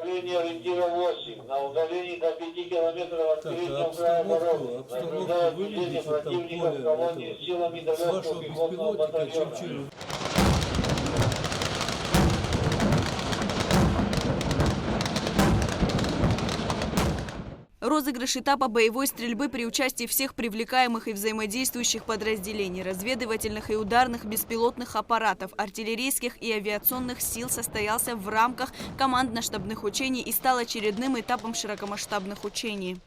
Направление ориентира 8. На удалении до 5 километров от переднего края дороги. Наблюдают движение противника в колонии силами далекого пехотного батальона. Розыгрыш этапа боевой стрельбы при участии всех привлекаемых и взаимодействующих подразделений, разведывательных и ударных беспилотных аппаратов, артиллерийских и авиационных сил состоялся в рамках командно-штабных учений и стал очередным этапом широкомасштабных учений.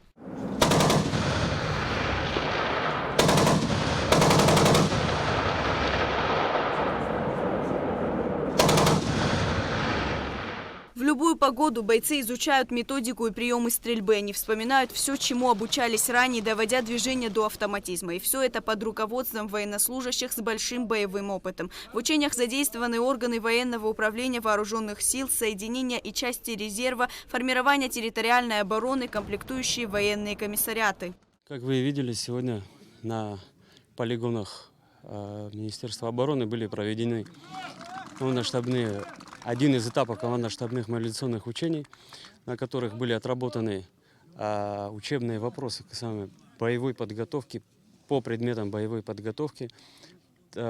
В любую погоду бойцы изучают методику и приемы стрельбы. Они вспоминают все, чему обучались ранее, доводя движение до автоматизма. И все это под руководством военнослужащих с большим боевым опытом. В учениях задействованы органы военного управления вооруженных сил, соединения и части резерва, формирование территориальной обороны, комплектующие военные комиссариаты. Как вы видели, сегодня на полигонах Министерства обороны были проведены один из этапов командно-штабных мобилизационных учений, на которых были отработаны учебные вопросы касаемо боевой подготовки, по предметам боевой подготовки.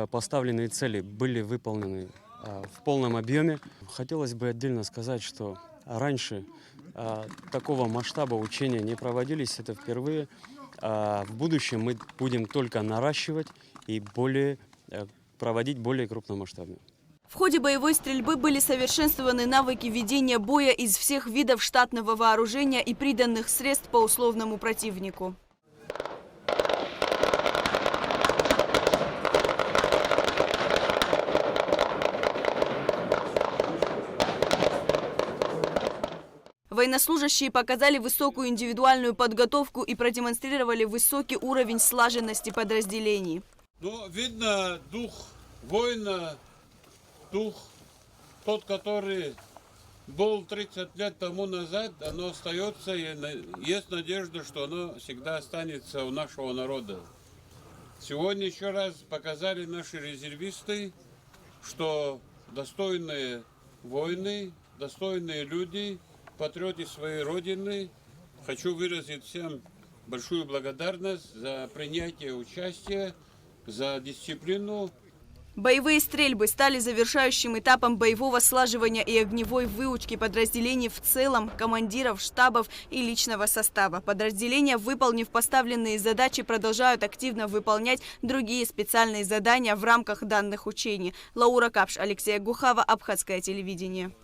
Поставленные цели были выполнены в полном объеме. Хотелось бы отдельно сказать, что раньше такого масштаба учения не проводились, это впервые. В будущем мы будем только наращивать и проводить более крупномасштабно. В ходе боевой стрельбы были совершенствованы навыки ведения боя из всех видов штатного вооружения и приданных средств по условному противнику. Военнослужащие показали высокую индивидуальную подготовку и продемонстрировали высокий уровень слаженности подразделений. Ну, видно дух воина. Дух, тот, который был 30 лет тому назад, оно остается, и есть надежда, что оно всегда останется у нашего народа. Сегодня еще раз показали наши резервисты, что достойные воины, достойные люди, патриоты своей родины. Хочу выразить всем большую благодарность за принятие участия, за дисциплину. Боевые стрельбы стали завершающим этапом боевого слаживания и огневой выучки подразделений в целом, командиров, штабов и личного состава. Подразделения, выполнив поставленные задачи, продолжают активно выполнять другие специальные задания в рамках данных учений. Лаура Капш, Алексей Гухава, Абхазское телевидение.